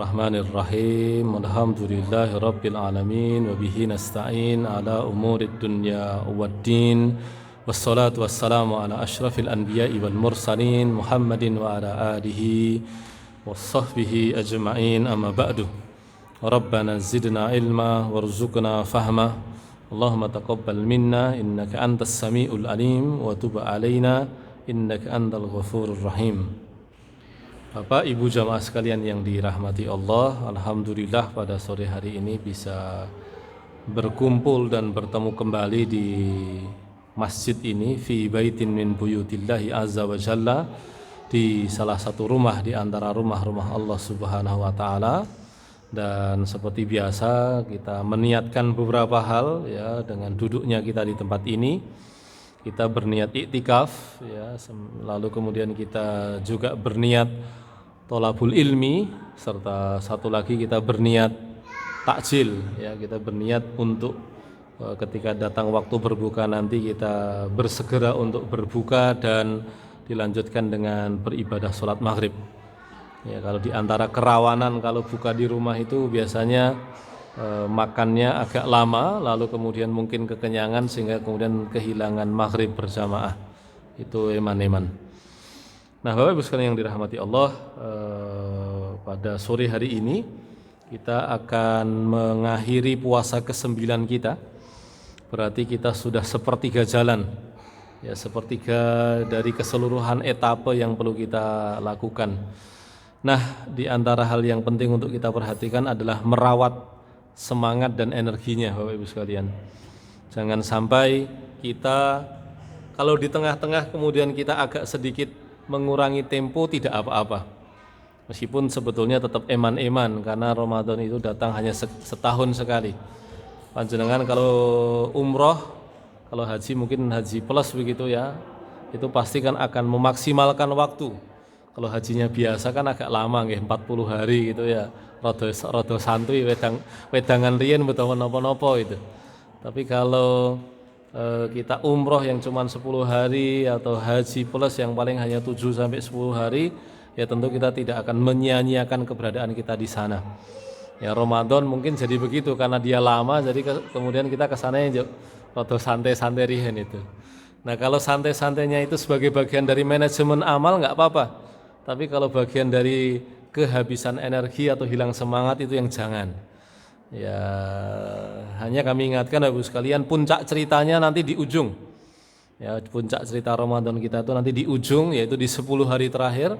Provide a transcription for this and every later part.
Bismillahirrahmanirrahim. Alhamdulillahirabbil alamin wa bihi nasta'in ala umurid dunya waddin. Wassalatu wassalamu ala asyrafil anbiya'i wal mursalin Muhammadin wa ala alihi washabbihi ajma'in. Amma ba'du. Rabbana zidna ilma warzuqna fahma. Allahumma taqabbal minna innaka antas samiul alim wa tub alaina innaka antal ghafurur rahim. Bapak Ibu jamaah sekalian yang dirahmati Allah, alhamdulillah pada sore hari ini bisa berkumpul dan bertemu kembali di masjid ini, fi baitin min buyutillahi azza wa jalla, di salah satu rumah di antara rumah-rumah Allah Subhanahu wa taala. Dan seperti biasa kita meniatkan beberapa hal ya, dengan duduknya kita di tempat ini. Kita berniat iktikaf ya, lalu kemudian kita juga berniat tolabul ilmi, serta satu lagi kita berniat takjil ya, kita berniat untuk ketika datang waktu berbuka nanti kita bersegera untuk berbuka dan dilanjutkan dengan beribadah sholat maghrib ya. Kalau di antara kerawanan kalau buka di rumah itu biasanya makannya agak lama, lalu kemudian mungkin kekenyangan sehingga kemudian kehilangan maghrib berjamaah, itu eman-eman. Nah, Bapak Ibu sekalian yang dirahmati Allah, pada sore hari ini kita akan mengakhiri puasa ke-9 kita. Berarti kita sudah sepertiga jalan ya, sepertiga dari keseluruhan etape yang perlu kita lakukan. Nah, di antara hal yang penting untuk kita perhatikan adalah merawat semangat dan energinya, Bapak Ibu sekalian. Jangan sampai kita kalau di tengah-tengah kemudian kita agak sedikit mengurangi tempo, tidak apa-apa. Meskipun sebetulnya tetap eman-eman karena Ramadan itu datang hanya setahun sekali. Panjenengan kalau umroh, kalau haji mungkin haji plus begitu ya, itu pasti kan akan memaksimalkan waktu. Kalau hajinya biasa kan agak lama nggih, 40 hari gitu ya. Rada santuy wedangan riyen utawa napa-napa itu. Tapi kalau kita umroh yang cuma 10 hari atau haji plus yang paling hanya 7 sampai 10 hari, ya tentu kita tidak akan menyia-nyiakan keberadaan kita di sana. Ya Ramadan mungkin jadi begitu karena dia lama, jadi kemudian kita ke sana yang rada santai-santai riyen itu. Nah, kalau santai-santainya itu sebagai bagian dari manajemen amal enggak apa-apa. Tapi kalau bagian dari kehabisan energi atau hilang semangat itu yang jangan. Ya, hanya kami ingatkan Bapak Ibu sekalian, puncak ceritanya nanti di ujung. Ya, puncak cerita Ramadan kita itu nanti di ujung, yaitu di 10 hari terakhir.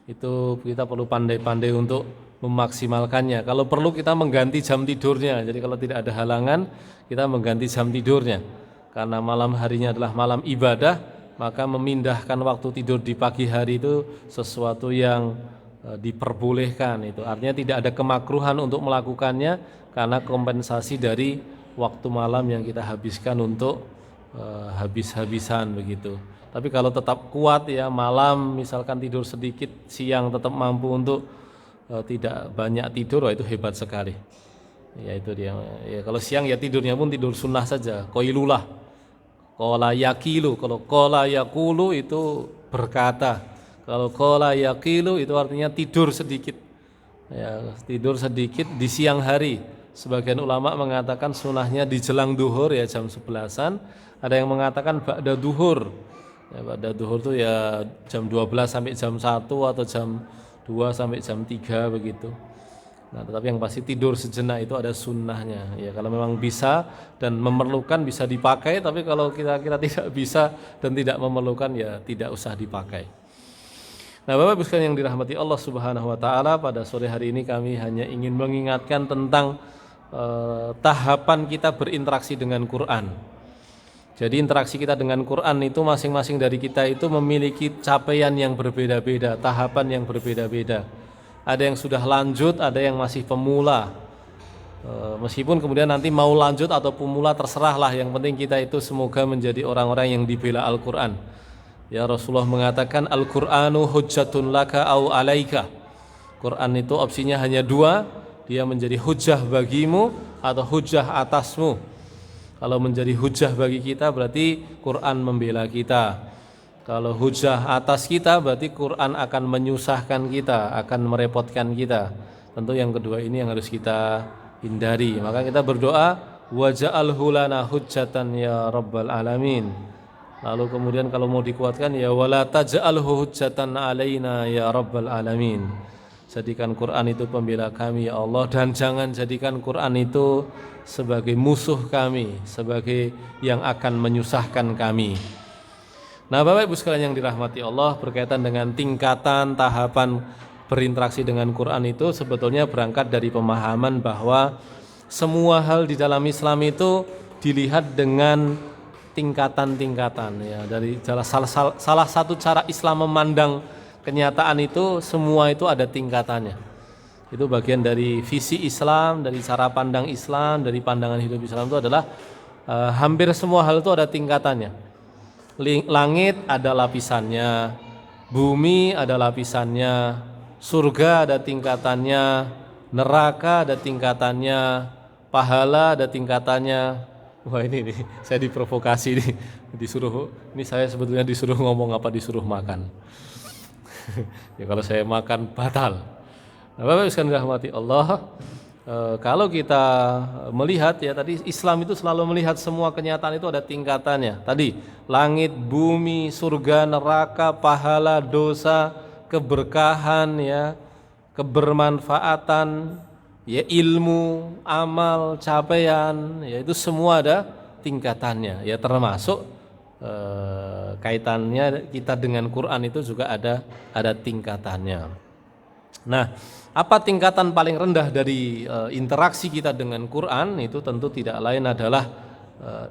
Itu kita perlu pandai-pandai untuk memaksimalkannya. Kalau perlu kita mengganti jam tidurnya. Jadi kalau tidak ada halangan, kita mengganti jam tidurnya. Karena malam harinya adalah malam ibadah, maka memindahkan waktu tidur di pagi hari itu sesuatu yang diperbolehkan. Itu artinya tidak ada kemakruhan untuk melakukannya karena kompensasi dari waktu malam yang kita habiskan untuk habis-habisan begitu. Tapi kalau tetap kuat ya, malam misalkan tidur sedikit, siang tetap mampu untuk tidak banyak tidur, itu hebat sekali. Ya itu dia. Ya, kalau siang ya tidurnya pun tidur sunnah saja, qailulah. Qala yaqilu, kalau qala yaqulu itu berkata. Kalau qala yaqilu itu artinya tidur sedikit. Ya, tidur sedikit di siang hari. Sebagian ulama mengatakan sunahnya di jelang duhur ya, jam 11-an. Ada yang mengatakan ba'da duhur. Ya, ba'da duhur itu ya jam 12 sampai jam 1 atau jam 2 sampai jam 3 begitu. Nah, tetapi yang pasti tidur sejenak itu ada sunnahnya. Ya, kalau memang bisa dan memerlukan bisa dipakai, tapi kalau kira-kira tidak bisa dan tidak memerlukan ya tidak usah dipakai. Nah, Bapak Ibu sekalian yang dirahmati Allah Subhanahu wa taala, pada sore hari ini kami hanya ingin mengingatkan tentang tahapan kita berinteraksi dengan Quran. Jadi interaksi kita dengan Quran itu masing-masing dari kita itu memiliki capaian yang berbeda-beda, tahapan yang berbeda-beda. Ada yang sudah lanjut, ada yang masih pemula. Meskipun kemudian nanti mau lanjut atau pemula terserahlah, yang penting kita itu semoga menjadi orang-orang yang dibela Al-Quran. Ya, Rasulullah mengatakan Al-Qur'anu hujjatun laka au alaika. Quran itu opsinya hanya 2, dia menjadi hujjah bagimu atau hujjah atasmu. Kalau menjadi hujjah bagi kita berarti Quran membela kita. Kalau hujjah atas kita berarti Quran akan menyusahkan kita, akan merepotkan kita. Tentu yang kedua ini yang harus kita hindari. Maka kita berdoa, waj'alhu lana hujjatan ya rabbal alamin. Lalu kemudian kalau mau dikuatkan, ya wala taj'alhu hujjatan alaina ya rabbal alamin. Jadikan Quran itu pembela kami ya Allah, dan jangan jadikan Quran itu sebagai musuh kami, sebagai yang akan menyusahkan kami. Nah, Bapak Ibu sekalian yang dirahmati Allah, berkaitan dengan tingkatan tahapan berinteraksi dengan Quran itu sebetulnya berangkat dari pemahaman bahwa semua hal di dalam Islam itu dilihat dengan tingkatan-tingkatan ya. Dari salah satu cara Islam memandang kenyataan itu, semua itu ada tingkatannya. Itu bagian dari visi Islam, dari cara pandang Islam, dari pandangan hidup Islam itu adalah hampir semua hal itu ada tingkatannya. Langit ada lapisannya, bumi ada lapisannya, surga ada tingkatannya, neraka ada tingkatannya, pahala ada tingkatannya. Wah, ini nih, saya diprovokasi nih, saya sebetulnya disuruh ngomong apa disuruh makan. Ya kalau saya makan batal. Nah, Bapak sekalian dirahmati Allah, kalau kita melihat ya tadi, Islam itu selalu melihat semua kenyataan itu ada tingkatannya. Tadi langit, bumi, surga, neraka, pahala, dosa, keberkahan ya, kebermanfaatan, ya ilmu, amal, capaian, ya itu semua ada tingkatannya. Ya termasuk kaitannya kita dengan Quran itu juga ada tingkatannya. Nah, apa tingkatan paling rendah dari interaksi kita dengan Quran? Itu tentu tidak lain adalah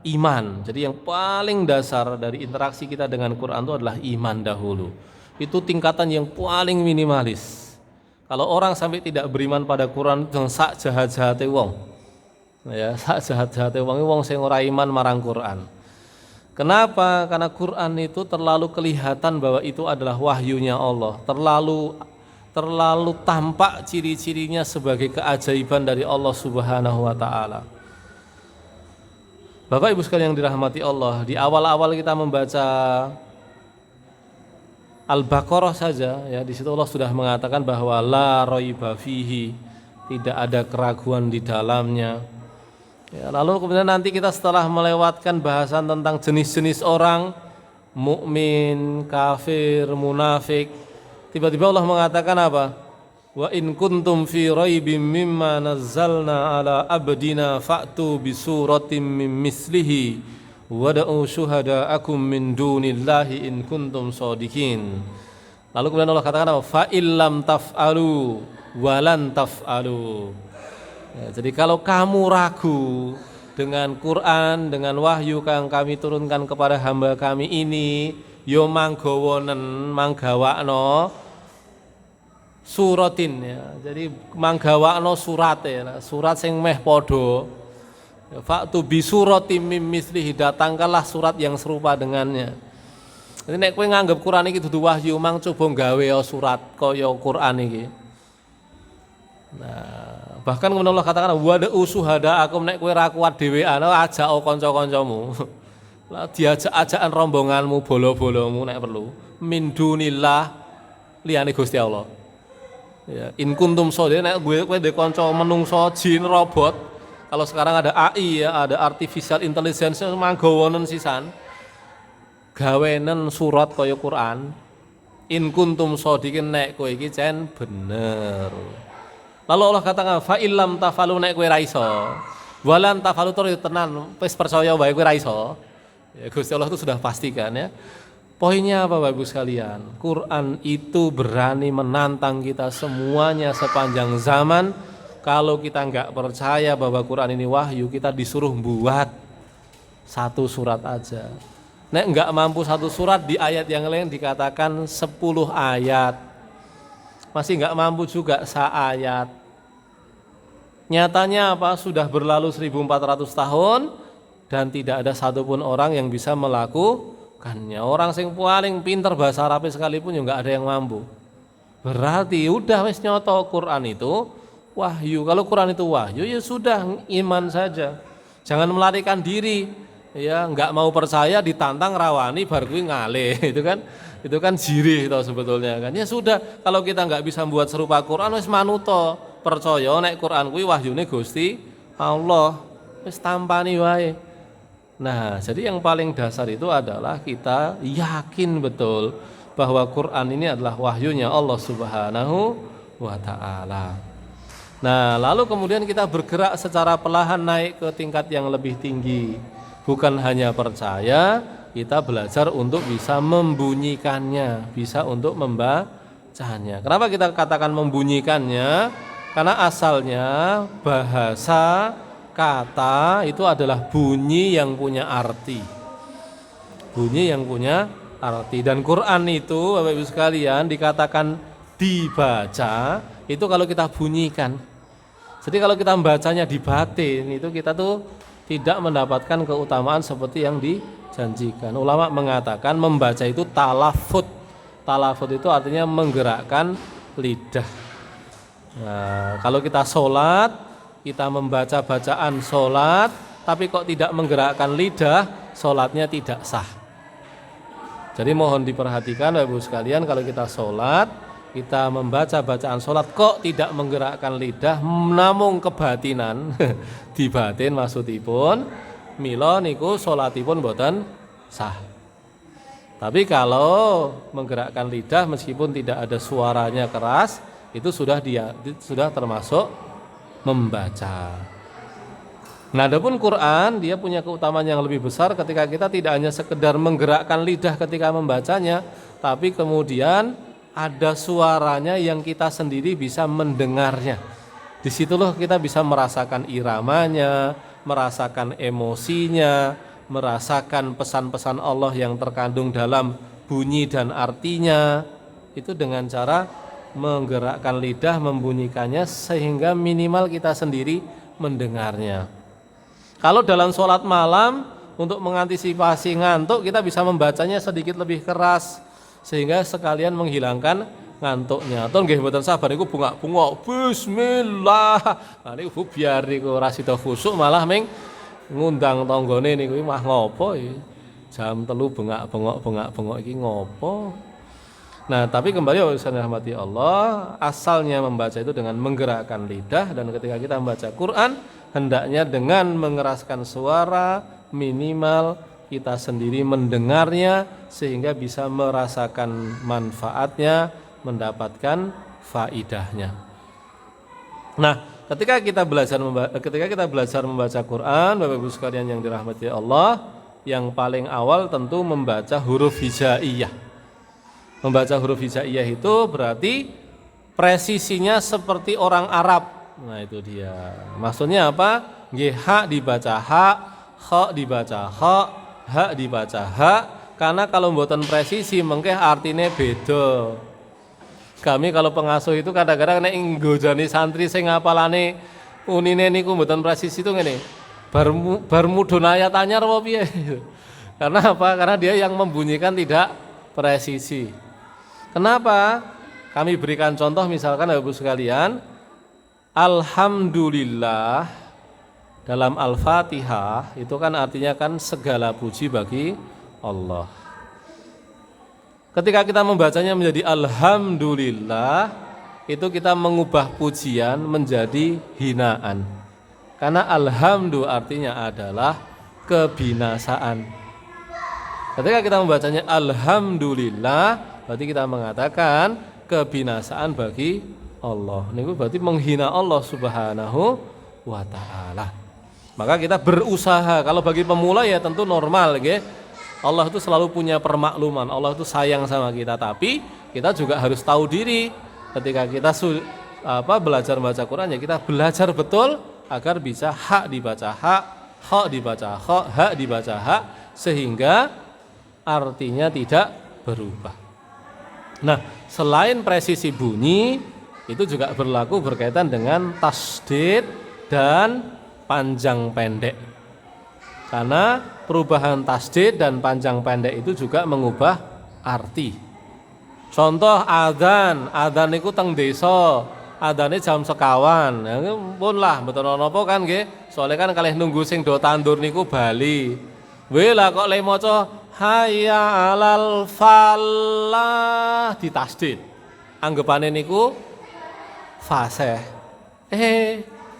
iman. Jadi yang paling dasar dari interaksi kita dengan Quran itu adalah iman dahulu. Itu tingkatan yang paling minimalis. Kalau orang sampai tidak beriman pada Quran, itu sak jahat-jahate wong. Ya, sak jahat-jahate wong sing ora iman marang Quran. Kenapa? Karena Quran itu terlalu kelihatan bahwa itu adalah wahyunya Allah. Terlalu tampak ciri-cirinya sebagai keajaiban dari Allah Subhanahu wa taala. Bapak Ibu sekalian yang dirahmati Allah, di awal-awal kita membaca Al-Baqarah saja ya, di situ Allah sudah mengatakan bahwa la raiba fihi, tidak ada keraguan di dalamnya. Ya, lalu kemudian nanti kita setelah melewatkan bahasan tentang jenis-jenis orang, mukmin, kafir, munafik, tiba-tiba Allah mengatakan apa? Wa in kuntum fi raibim mimma nazzalna ala abdina fa'tu bi suratin min mislihi wada'u syuhada'akum min dunillahi in kuntum shadiqin. Lalu kemudian Allah katakan apa? Fa illam taf'alu wa lan taf'alu. Ya, jadi kalau kamu ragu dengan Quran, dengan wahyu yang kami turunkan kepada hamba kami ini, yo manggawanen manggawakno suratin ya. Jadi manggawakno surat ya, surat sing meh padha. Fa'tu bi suratim mim mislihi, datangkanlah surat yang serupa dengannya. Jadi nek kowe nganggep Quran iki dudu wahyu, mang coba gawe surat kaya Quran iki. Nah, bahkan kemudian Allah katakan wa'u syuhada'akum, nek kowe ra kuat dhewean ajak kanca-kancamu. Lah diajak-ajakan rombonganmu, bolo-bolomu nek perlu. Min dunillah, liyane Gusti Allah. Ya, in kuntum shadiqin, nek kowe ndek kanca menungso, jin, robot. Kalau sekarang ada AI ya, ada artificial intelligence, manggawonen sisan. Gawenen surat kaya Quran. In kuntum shadiqin, nek kowe iki jen bener. Lalu Allah katakan fa illam tafalu, nek kowe ra iso. Walan tafalu tur tenan, wis percaya wae kowe ra iso. Ya Gusti Allah itu sudah pastikan ya. Poinnya apa Bapak Ibu sekalian? Quran itu berani menantang kita semuanya sepanjang zaman. Kalau kita enggak percaya bahwa Quran ini wahyu, kita disuruh buat satu surat aja. Nek enggak mampu satu surat, di ayat yang lain dikatakan 10 ayat. Masih enggak mampu juga seayat. Nyatanya apa? Sudah berlalu 1400 tahun dan tidak ada satupun orang yang bisa melakukannya. Orang yang paling pintar bahasa Arab sekalipun juga enggak ada yang mampu. Berarti udah wis nyoto Quran itu wahyu. Kalau Quran itu wahyu ya sudah, iman saja. Jangan melarikan diri. Ya, enggak mau percaya ditantang rawani bar kuwi ngalih. Itu kan jirih toh sebetulnya kan. Ya sudah, kalau kita enggak bisa membuat serupa Quran wis manuto. percaya nek Quran kuwi wahyune Gusti Allah. Wis tampani wae. Nah, jadi yang paling dasar itu adalah kita yakin betul bahwa Quran ini adalah wahyunya Allah Subhanahu wa taala. Nah, lalu kemudian kita bergerak secara perlahan naik ke tingkat yang lebih tinggi. Bukan hanya percaya, kita belajar untuk bisa membunyikannya, bisa untuk membacanya. Kenapa kita katakan membunyikannya? Karena asalnya bahasa kata itu adalah bunyi yang punya arti. Bunyi yang punya arti. Dan Quran itu Bapak Ibu sekalian dikatakan dibaca itu kalau kita bunyikan. Jadi kalau kita membacanya di batin itu kita tuh tidak mendapatkan keutamaan seperti yang dijanjikan. Ulama mengatakan membaca itu talafut. Talafut itu artinya menggerakkan lidah. Nah, kalau kita sholat, kita membaca bacaan sholat, tapi kok tidak menggerakkan lidah, sholatnya tidak sah. Jadi mohon diperhatikan Bapak Ibu sekalian, kalau kita sholat, kita membaca bacaan sholat, kok tidak menggerakkan lidah, namun kebatinan, di batin maksudipun, mila niku sholatipun boten sah. Tapi kalau menggerakkan lidah meskipun tidak ada suaranya keras, itu sudah termasuk membaca. Nah, adapun Quran dia punya keutamaan yang lebih besar ketika kita tidak hanya sekedar menggerakkan lidah ketika membacanya, tapi kemudian ada suaranya yang kita sendiri bisa mendengarnya. Disitulah kita bisa merasakan iramanya, merasakan emosinya, merasakan pesan-pesan Allah yang terkandung dalam bunyi dan artinya. Itu dengan cara menggerakkan lidah, membunyikannya sehingga minimal kita sendiri mendengarnya. Kalau dalam sholat malam untuk mengantisipasi ngantuk kita bisa membacanya sedikit lebih keras sehingga sekalian menghilangkan ngantuknya. Atau nggih mboten sabar niku bungak-bungok bismillah. Nah niku biar niku ora sida khusuk malah ming ngundang tanggane niku mah ngopo iki. Jam 3 bengak-bengok iki ngopo? Nah, tapi kembali urusan rahmati Allah, asalnya membaca itu dengan menggerakkan lidah, dan ketika kita membaca Quran, hendaknya dengan mengeraskan suara, minimal kita sendiri mendengarnya sehingga bisa merasakan manfaatnya, mendapatkan faidahnya. Nah, ketika kita belajar membaca Quran, Bapak Ibu sekalian yang dirahmati Allah, yang paling awal tentu membaca huruf hijaiyah. Membaca huruf hijaiyah itu berarti presisinya seperti orang Arab. Nah itu dia. Maksudnya apa? H dibaca H, H dibaca H, H dibaca H. Karena kalau mboten presisi mengke artinya beda. Kami kalau pengasuh itu kadang-kadang nek nggojani santri sing ngapalane unine niku mboten presisi itu ngene. Bar mudhun ayat anyar apa piye? Karena apa? Karena dia yang membunyikan tidak presisi. Kenapa? Kami berikan contoh misalkan Bapak Ibu sekalian, alhamdulillah dalam Al-Fatihah itu kan artinya kan segala puji bagi Allah. Ketika kita membacanya menjadi alhamdulillah, itu kita mengubah pujian menjadi hinaan. Karena alhamdu artinya adalah kebinasaan. Ketika kita membacanya alhamdulillah, berarti kita mengatakan kebinasaan bagi Allah. Ini berarti menghina Allah Subhanahu wa taala. Maka kita berusaha. Kalau bagi pemula ya tentu normal, nggih. Allah itu selalu punya permakluman. Allah itu sayang sama kita, tapi kita juga harus tahu diri. Ketika kita belajar membaca Quran ya kita belajar betul agar bisa hak dibaca hak, hak dibaca hak, hak dibaca hak sehingga artinya tidak berubah. Nah, selain presisi bunyi, itu juga berlaku berkaitan dengan tasdid dan panjang pendek. Karena perubahan tasdid dan panjang pendek itu juga mengubah arti. Contoh adzan niku teng desa, adzane jam sekawan. Ya pun lah mboten napa kan nggih. Soale kan kalih nunggu sing do tandur niku bali. Weh lah kok le maca hayya 'alal falah ditasdid. Anggapane niku fasih.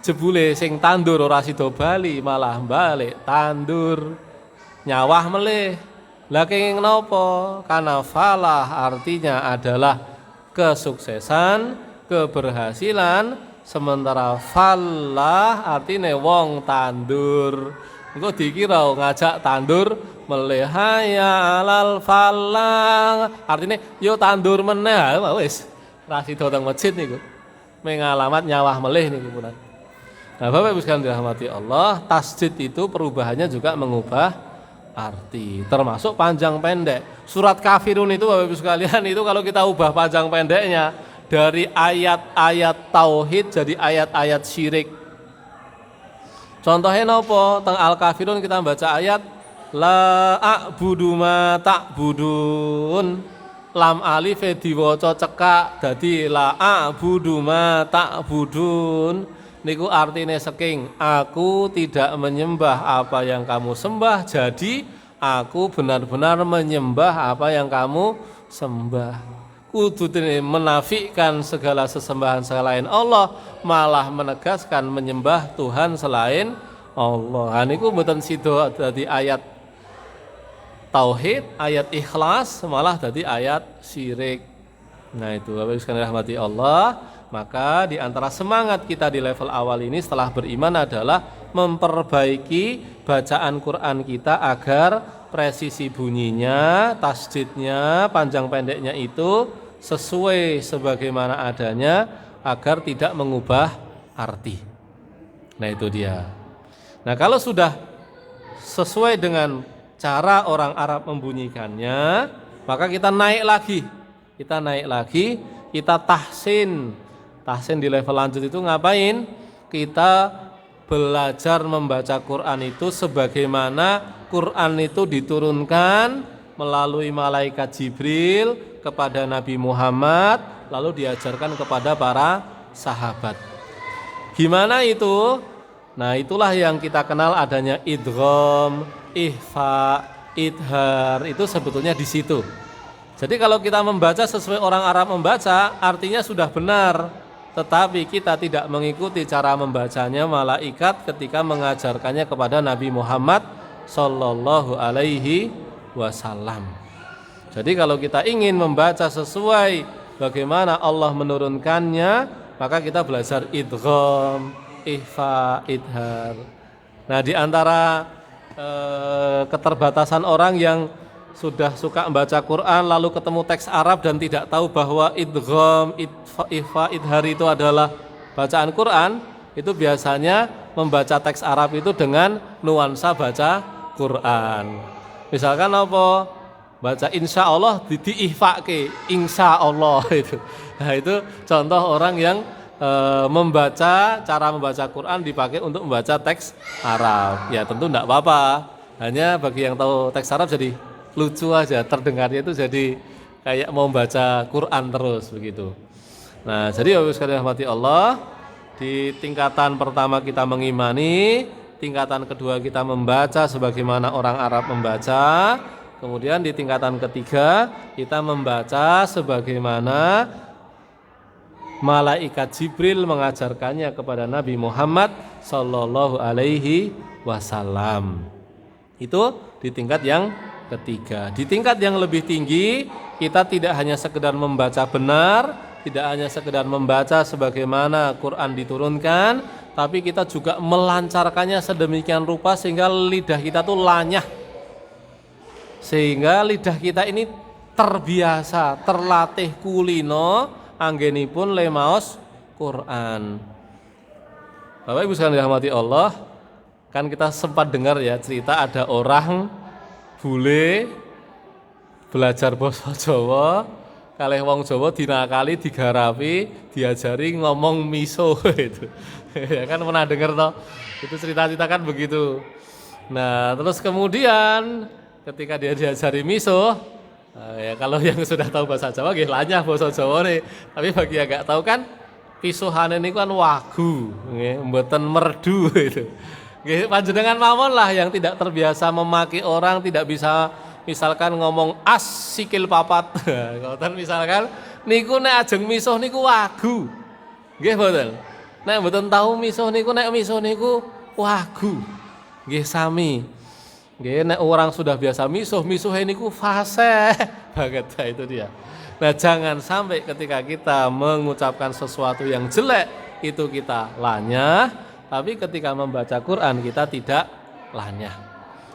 Jebule sing tandur ora sida bali malah balik tandur nyawah melih. Lah kenging napa? Karena falah artinya adalah kesuksesan, keberhasilan, sementara falah artinya wong tandur. Engko dikira ngajak tandur melih hayya alal falah. Artinya yo tandur meneh wis. Ra sida teng masjid niku. Mengalamat nyawah melih niku punan. Nah, Bapak Ibu sekalian dirahmati Allah, tasdid itu perubahannya juga mengubah arti, termasuk panjang pendek. Surat Kafirun itu Bapak Ibu sekalian itu kalau kita ubah panjang pendeknya dari ayat-ayat tauhid jadi ayat-ayat syirik. Contohnya nopo? Teng Al-Kafirun kita baca ayat la a'budu ma ta'budun. Lam alif diwaca cekak dadi la a'budu ma ta'budun. Niku artinya saking aku tidak menyembah apa yang kamu sembah, jadi aku benar-benar menyembah apa yang kamu sembah. Kudu menafikan segala sesembahan selain Allah, malah menegaskan menyembah Tuhan selain Allah. Niku mboten sida dadi ayat tauhid, ayat ikhlas, malah dadi ayat syirik. Nah itu Bapak Ibu sekalian rahmati Allah. Maka di antara semangat kita di level awal ini setelah beriman adalah memperbaiki bacaan Quran kita agar presisi bunyinya, tasdidnya, panjang pendeknya itu sesuai sebagaimana adanya agar tidak mengubah arti. Nah itu dia. Nah kalau sudah sesuai dengan cara orang Arab membunyikannya, maka kita naik lagi. Kita tahsin. Tahsin di level lanjut itu ngapain? Kita belajar membaca Quran itu sebagaimana Quran itu diturunkan melalui malaikat Jibril kepada Nabi Muhammad, lalu diajarkan kepada para sahabat. Gimana itu? Nah itulah yang kita kenal adanya idgham, ikhfa, idhar, itu sebetulnya di situ. Jadi kalau kita membaca sesuai orang Arab membaca, artinya sudah benar. Tetapi kita tidak mengikuti cara membacanya malaikat ketika mengajarkannya kepada Nabi Muhammad Sallallahu Alaihi Wasallam. Jadi kalau kita ingin membaca sesuai bagaimana Allah menurunkannya, maka kita belajar idgham, ikhfa, idhar. Nah di antara keterbatasan orang yang sudah suka membaca Quran lalu ketemu teks Arab dan tidak tahu bahwa idgham, ikhfa, idhar itu adalah bacaan Quran, itu biasanya membaca teks Arab itu dengan nuansa baca Quran. Misalkan apa? Baca insya Allah diihfake, insya Allah itu. Nah itu contoh orang yang cara membaca Quran dipakai untuk membaca teks Arab. Ya tentu tidak apa-apa. Hanya bagi yang tahu teks Arab jadi lucu aja, terdengarnya itu jadi kayak mau baca Quran terus begitu. Nah, jadi Bapak sekalian rahmati Allah, di tingkatan pertama kita mengimani, tingkatan kedua kita membaca sebagaimana orang Arab membaca, kemudian di tingkatan ketiga kita membaca sebagaimana malaikat Jibril mengajarkannya kepada Nabi Muhammad Sallallahu Alaihi Wasallam. Itu di tingkat yang ketiga. Di tingkat yang lebih tinggi, kita tidak hanya sekedar membaca benar, tidak hanya sekedar membaca sebagaimana Quran diturunkan, tapi kita juga melancarkannya sedemikian rupa sehingga lidah kita tuh lanyah. Sehingga lidah kita ini terbiasa, terlatih kulino anggenipun lemaos Quran. Bapak Ibu sekalian dirahmati Allah, kan kita sempat dengar ya cerita ada orang bule belajar basa Jawa kalih wong Jawa dinakali, digarapi, diajari ngomong miso itu. Ya kan pernah dengar toh? Itu cerita-cerita kan begitu. Nah, terus kemudian ketika dia diajari miso, ya kalau yang sudah tahu bahasa Jawa nggih lanyah basa Jawa nih. Tapi bagi yang enggak tahu kan pisuhane niku kan wagu, nggih, mboten merdu itu. Panjenengan mawon lah yang tidak terbiasa memaki orang, tidak bisa misalkan ngomong as sikil papat. Ngoten misalkan niku nek ajeng misuh niku wagu. Nggih mboten. Nek mboten tahu misuh niku wagu. Nggih sami. Nggih nek orang sudah biasa misuh niku fasih banget itu dia. Nah, jangan sampai ketika kita mengucapkan sesuatu yang jelek itu kita lanyah, tapi ketika membaca Quran kita tidak lanyah.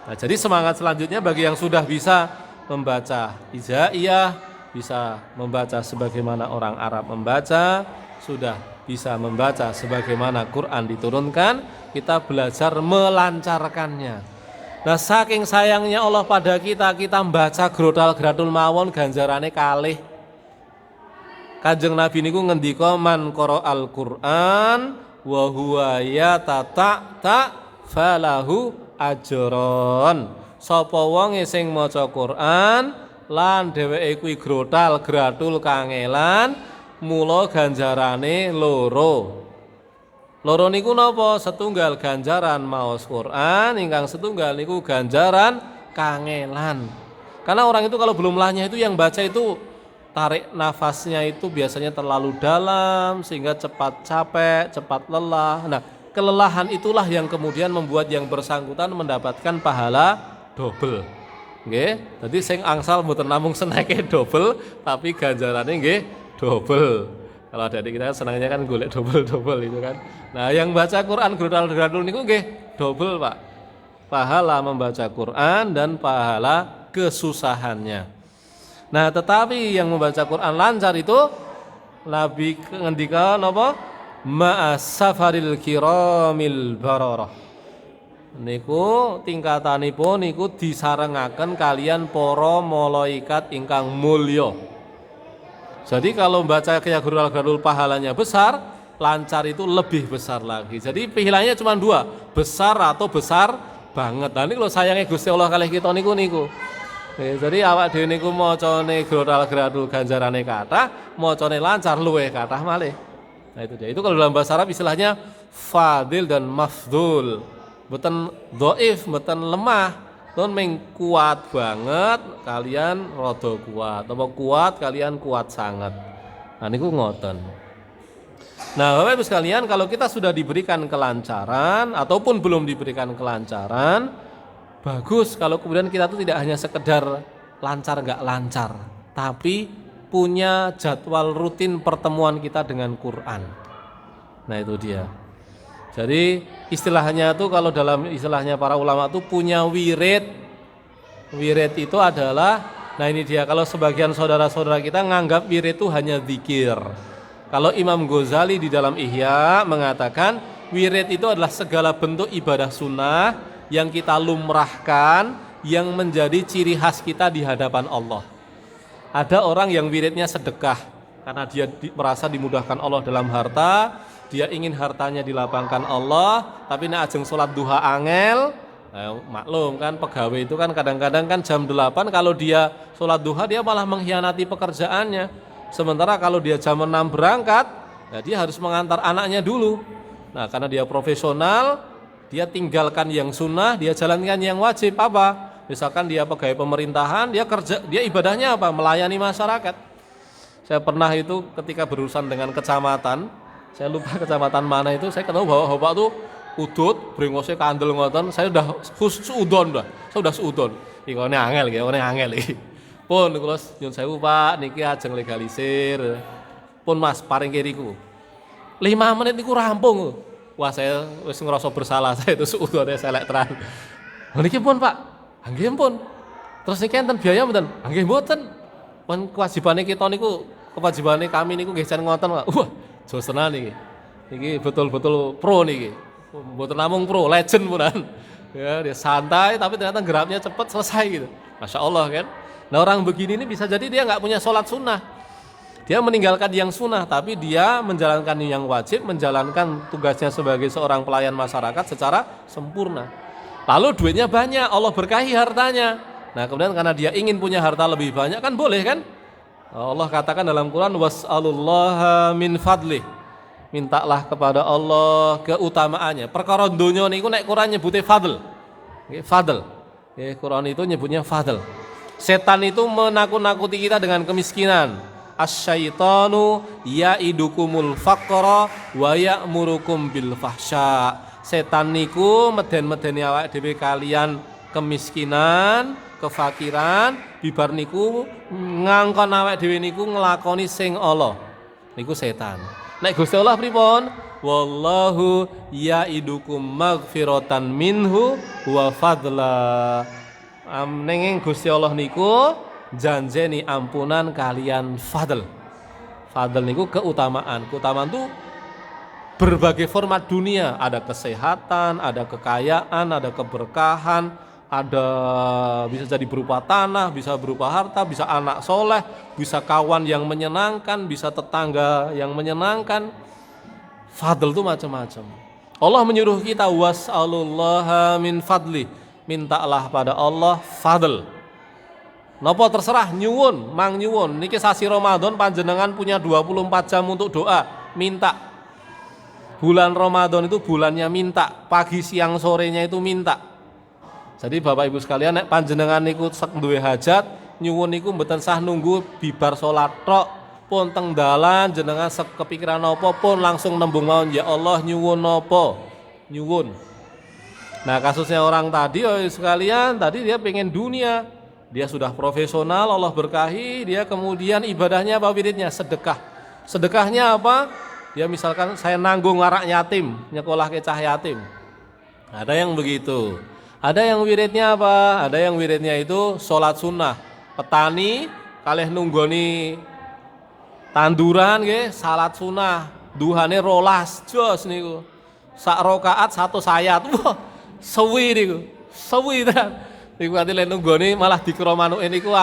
Nah, jadi semangat selanjutnya bagi yang sudah bisa membaca hijaiyah, bisa membaca sebagaimana orang Arab membaca, sudah bisa membaca sebagaimana Quran diturunkan, kita belajar melancarkannya. Nah, saking sayangnya Allah pada kita membaca grodal-gradul mawon ganjarane kalih. Kanjeng Nabi niku ngendika man qara'al Qur'an wa huwa yatata falahu ajron. Sapa wonge sing maca Quran lan dheweke kuwi grodal-gradul kangelan, mula ganjarane loro. Loro niku napa? Setunggal ganjaran maos Quran, ingkang setunggal niku ganjaran kangelan. Karena orang itu kalau belum lanyah itu yang baca itu tarik nafasnya itu biasanya terlalu dalam sehingga cepat capek, cepat lelah. Nah, kelelahan itulah yang kemudian membuat yang bersangkutan mendapatkan pahala double. Nggih, dadi sing angsal mboten namung seneke double tapi ganjarane nggih double. Kalau adik kita senangnya kan golek double itu kan. Nah, yang baca Quran grodal-gradul niku nggih double, Pak. Pahala membaca Quran dan pahala kesusahannya. Nah, tetapi yang membaca Quran lancar itu Nabi ngendika napa? Ma'as safaril kiramil bararah. Niku tingkatanipun niku disarengaken kalian para malaikat ingkang mulya. Jadi kalau membaca kayak grodal-gradul pahalanya besar, lancar itu lebih besar lagi. Jadi pilihannya cuma dua, besar atau besar banget. Nah, ini kalau sayangnya Gusti Allah kalih kita niku. Jadi awak dhewe niku macane grodal-gradul ganjarane kathah, macane lancar luwih kathah malih. Nah, itu dia. Itu kalau dalam bahasa Arab istilahnya fadil dan mafdul. Mboten dhaif, mboten lemah. Ton meng kuat banget, kalian rada kuat. Apa kuat kalian kuat sangat. Nah, niku ngoten. Nah, Bapak Ibu sekalian, kalau kita sudah diberikan kelancaran ataupun belum diberikan kelancaran, bagus kalau kemudian kita tuh tidak hanya sekedar lancar nggak lancar, tapi punya jadwal rutin pertemuan kita dengan Quran. Nah, itu dia. Jadi istilahnya tuh kalau dalam istilahnya para ulama tuh punya wirid. Wirid itu adalah, nah ini dia, kalau sebagian saudara-saudara kita nganggap wirid itu hanya zikir. Kalau Imam Ghazali di dalam Ihya mengatakan wirid itu adalah segala bentuk ibadah sunnah yang kita lumrahkan, yang menjadi ciri khas kita di hadapan Allah. Ada orang yang wiridnya sedekah karena dia merasa dimudahkan Allah dalam harta, dia ingin hartanya dilapangkan Allah, tapi nek ajeng salat duha angel. Maklum kan pegawai itu kan kadang-kadang kan jam 8 kalau dia salat duha dia malah mengkhianati pekerjaannya. Sementara kalau dia jam 6 berangkat, nah dia harus mengantar anaknya dulu. Nah, karena dia profesional, dia tinggalkan yang sunnah, dia jalankan yang wajib. Apa? Misalkan dia pegawai pemerintahan, dia kerja, dia ibadahnya apa? Melayani masyarakat. Saya pernah itu ketika berurusan dengan kecamatan, saya lupa kecamatan mana itu, saya ketemu bahwa bapak tuh udut, brengosnya kandel ngoten, saya udah suudon dah. Saya udah suudon. Iki kene angel iki, kene angel iki. Pun kula nyuwun sewu Pak, niki ajeng legalisir. Pun Mas, paring kiriku. 5 menit niku rampung. Wah, saya wis ngerasa bersalah, saya itu suudone selek tenan. Niki pun Pak, nggih pun. Terus niki enten biaya mboten? Nggih mboten. Pun kewajibane kita niku, kewajibane kami niku nggih jan ngoten, Pak. Wah, jos tenan niki. Niki betul-betul pro niki. Mboten namung pro, legend punan. Ya, dia santai tapi ternyata geraknya cepat selesai gitu. Masya Allah kan. Nah, orang begini ini bisa jadi dia nggak punya sholat sunnah. Dia meninggalkan yang sunnah, tapi dia menjalankan yang wajib, menjalankan tugasnya sebagai seorang pelayan masyarakat secara sempurna. Lalu duitnya banyak, Allah berkahi hartanya. Nah, kemudian karena dia ingin punya harta lebih banyak kan boleh kan? Allah katakan dalam Quran, was'alullaha min fadlih. Mintalah kepada Allah keutamaannya. Perkara donya niku nek Quran nyebutnya fadl. Nggih, fadl. Nggih, Quran itu nyebutnya fadl. Setan itu menakut-nakuti kita dengan kemiskinan. Asyaitanu ya'idukumul faqra wa ya'murukum bil fahsya. Setan niku meden-medeni awake dhewe kalian kemiskinan, kefakiran, bibar niku ngangkon awake dhewe niku nglakoni sing ala. Niku setan. Nek Gusti Allah pripun? Wallahu ya'idukum maghfiratan minhu wa fadla. Nenging Gusti Allah niku janjeni ampunan kalian fadl. Fadl niku keutamaan. Keutamaan itu berbagai format dunia. Ada kesehatan, ada kekayaan, ada keberkahan, ada bisa jadi berupa tanah, bisa berupa harta, bisa anak soleh, bisa kawan yang menyenangkan, bisa tetangga yang menyenangkan. Fadl itu macam-macam. Allah menyuruh kita was'alullaha min fadli. Mintalah pada Allah fadl. Napa terserah nyuwun, mang nyuwun. Niki sasi Ramadan panjenengan punya 24 jam untuk doa, minta. Bulan Ramadan itu bulannya minta, pagi siang sorenya itu minta. Jadi Bapak Ibu sekalian nek panjenengan niku sek duwe hajat, nyuwun niku mboten sah nunggu bibar salat tok, pun teng dalan jenengan sek kepikiran apa pun langsung nembung mawon ya Allah nyuwun napa? Nyuwun. Nah, kasusnya orang tadi sekalian, tadi dia pengen dunia. Dia sudah profesional, Allah berkahi, dia kemudian ibadahnya apa wiridnya? Sedekah. Sedekahnya apa? Dia misalkan saya nanggung ngarak yatim, nyekolah ke cah yatim. Ada yang begitu. Ada yang wiridnya apa? Ada yang wiridnya itu sholat sunnah. Petani kalih nunggoni tanduran nggih, salat sunnah. Duhane rolas, jos niku. Sak rakaat satu sayat. Wah, sewi niku. Sewi tenan. Niku nanti nunggoni malah dikira manuke niku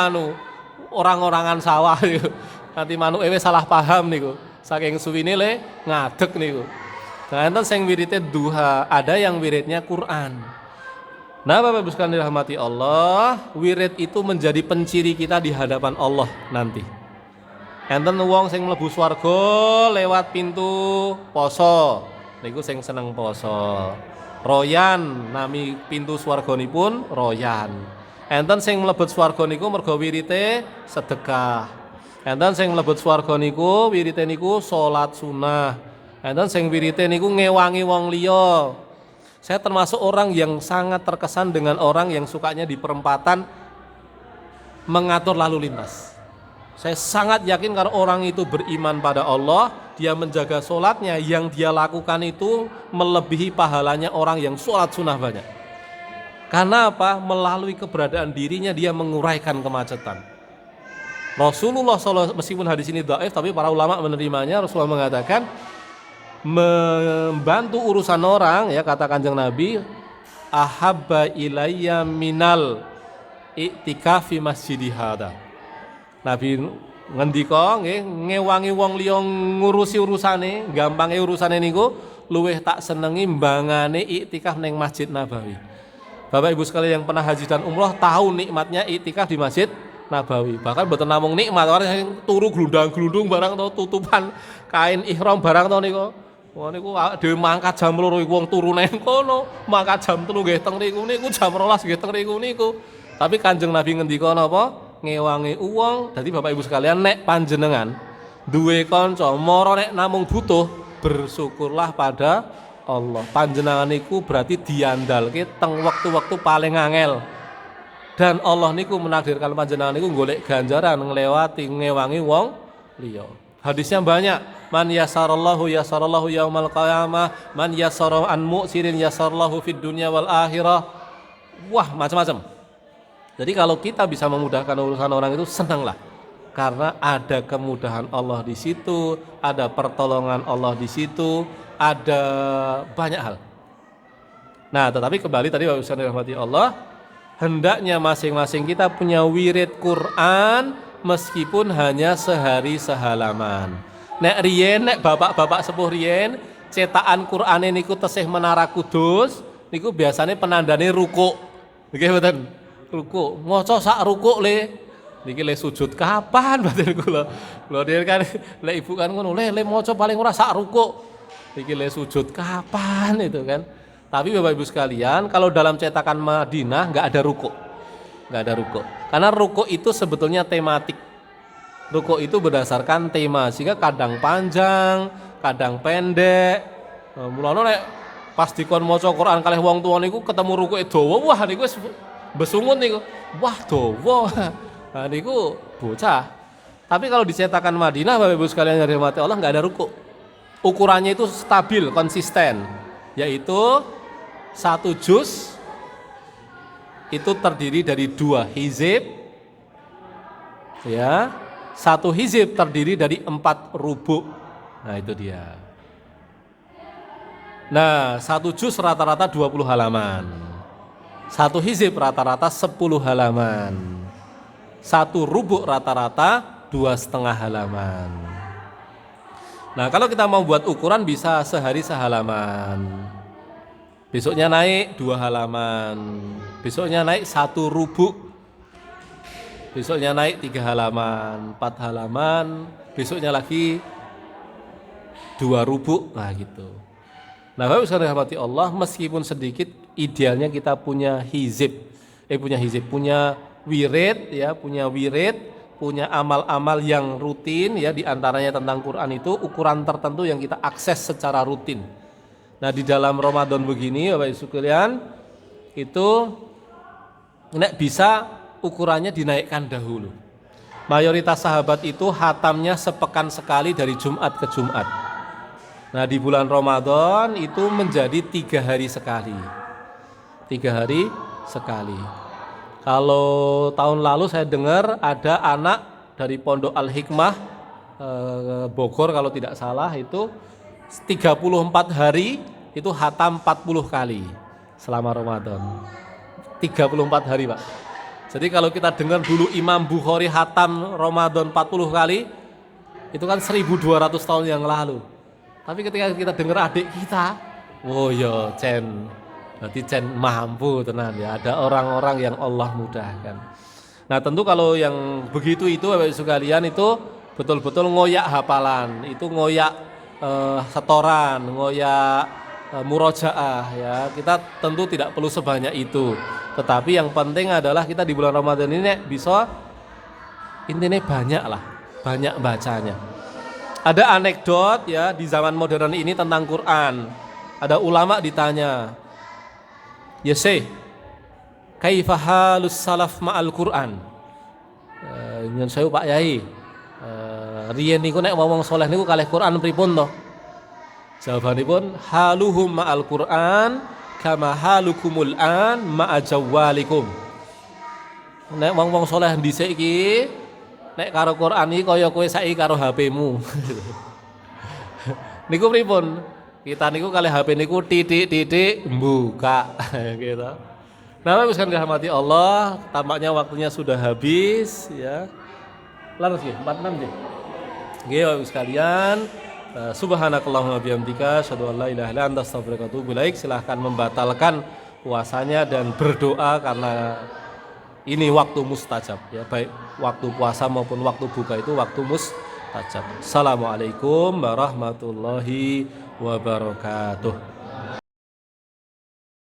orang-orangan sawah niku. Nanti manuke wis salah paham niku. Saking suwine le ngadeg niku. Nah, enten sing wirite duha, ada yang wiridnya Quran. Nah, Bapak Ibu sekalian dirahmati Allah, wirid itu menjadi penciri kita di hadapan Allah nanti. Enten wong sing mlebu swarga lewat pintu poso. Niku sing seneng poso. Royan nami pintu swarganipun royan. Enten sing mlebet swarga niku mergo wirite sedekah. Enten sing mlebet swarga niku wirite niku salat sunah. Enten sing wirite niku ngewangi wong liya. Saya termasuk orang yang sangat terkesan dengan orang yang sukanya di perempatan mengatur lalu lintas. Saya sangat yakin kalau orang itu beriman pada Allah, dia menjaga sholatnya, yang dia lakukan itu melebihi pahalanya orang yang sholat sunnah banyak. Karena apa? Melalui keberadaan dirinya dia menguraikan kemacetan. Rasulullah SAW, meskipun hadis ini dhaif, tapi para ulama menerimanya. Rasulullah mengatakan membantu urusan orang, ya kata Kanjeng Nabi, ahabba ilayya minal i'tikafi masjidi hada. Nabi ngendika nggih ngewangi wong liya ngurusi urusane, gampange urusane niku luwih tak senengi mbangane iktikaf ning Masjid Nabawi. Bapak Ibu sekalian yang pernah haji dan umroh tahu nikmatnya iktikaf di Masjid Nabawi. Bahkan mboten namung nikmat, orang turu glundang-glundung barang to tutupan kain ihram barang to niku. Wah niku dhewe mangkat jam 2 iku wong turu nang kono, mangkat jam 3 nggih teng niku jam 12 nggih teng niku. Tapi Kanjeng Nabi ngendika napa? Ngewangi uang. Jadi Bapak Ibu sekalian nek panjenengan duwe kanca mara nek namung butuh, bersyukurlah pada Allah. Panjenengan niku berarti diandalke teng waktu-waktu paling angel. Dan Allah niku menakdirkan panjenengan niku golek ganjaran nglewati ngewangi wong liya. Hadisnya banyak. Man yasarallahu yasarallahu yaumal qiyamah, man yasara an mu'sirin yasarallahu fid dunya wal akhirah. Wah, macam-macam. Jadi kalau kita bisa memudahkan urusan orang itu senanglah, karena ada kemudahan Allah di situ, ada pertolongan Allah di situ, ada banyak hal. Nah, tetapi kembali tadi Bapak Ibu sekalian dirahmati Allah, hendaknya masing-masing kita punya wirid Quran meskipun hanya sehari sehalaman. Nek riyen, nek bapak-bapak sepuh riyen, cetakan Qur'ane niku tesih Menara Kudus, niku biasanya penandane ruku. Nggih mboten? Ruku, maca sak ruku le. Niki le sujud kapan batin kula. Kula dhewe kan lek ibu kan ngono, le maca paling ora sak ruku. Niki le sujud kapan itu kan. Tapi Bapak Ibu sekalian, kalau dalam cetakan Madinah enggak ada ruku. Enggak ada ruku. Karena ruku itu sebetulnya tematik. Rukuk itu berdasarkan tema, sehingga kadang panjang, kadang pendek. Mulane nek pas dikon maca Quran kalih wong tuwa niku ketemu rukuke dawa, wah niku wis besungut niku. Wah, dawa. Nah niku bocah. Tapi kalau dicetakan Madinah, Bapak Ibu sekalian yang dirahmati Allah, enggak ada rukuk. Ukurannya itu stabil, konsisten, yaitu 1 juz itu terdiri dari 2 hizib, ya. 1 hizib terdiri dari 4 rubuk. Nah itu dia. Nah 1 juz rata-rata 20 halaman, 1 hizib rata-rata 10 halaman, 1 rubuk rata-rata 2,5 halaman. Nah kalau kita mau buat ukuran bisa sehari sehalaman, besoknya naik 2 halaman, besoknya naik 1 rubuk, besoknya naik 3 halaman, 4 halaman, besoknya lagi 2 rubuk, nah gitu. Nah Bapak Ibu rahmati Allah, meskipun sedikit, idealnya kita punya hizib, punya wirid, ya, punya wirid, punya amal-amal yang rutin, ya, diantaranya tentang Quran itu ukuran tertentu yang kita akses secara rutin. Nah di dalam Ramadan begini, Bapak Ibu sekalian, itu nek bisa ukurannya dinaikkan dahulu. Mayoritas sahabat itu hatamnya sepekan sekali dari Jumat ke Jumat. Nah di bulan Ramadan itu menjadi 3 hari sekali. 3 hari sekali. Kalau tahun lalu saya dengar ada anak dari Pondok Al-Hikmah Bogor kalau tidak salah, itu 34 hari itu hatam 40 kali selama Ramadan. 34 hari Pak. Jadi kalau kita dengar dulu Imam Bukhari hatam Ramadan 40 kali, itu kan 1200 tahun yang lalu. Tapi ketika kita dengar adik kita, oh ya berarti Cen mampu tenan ya, ada orang-orang yang Allah mudahkan. Nah tentu kalau yang begitu itu Bapak Ibu sekalian itu betul-betul ngoyak hafalan, itu ngoyak setoran, ngoyak murojaah, ya. Kita tentu tidak perlu sebanyak itu. Tetapi yang penting adalah kita di bulan Ramadan ini bisa intinya banyak bacanya. Ada anekdot ya di zaman modern ini tentang Quran. Ada ulama ditanya, ya Syekh, kaifa halus salaf ma'al Quran? Nyun sewu Pak Yai, riyen niku nek wong saleh niku kalih Quran pripun to? Jawabanipun, haluhum ma'al Quran kama halukumul an ma'a jawwalikum. Nek wong saleh dhisik iki nek karo Quran iki kaya kowe saiki karo HP-mu. Niku pripun? Kita niku kali HP niku titik-titik buka gitu. Nah, Bapak sekalian dirahmati Allah, tampaknya waktunya sudah habis ya. Lalu sih 46 sih. Nggih Bapak sekalian, subhanakallahumma bihamdika asyhadu an la ilaha illa anta astaghfiruka wa atubu ilaik. Silahkan membatalkan puasanya dan berdoa karena ini waktu mustajab ya, baik waktu puasa maupun waktu buka itu waktu mustajab. Assalamualaikum warahmatullahi wabarakatuh.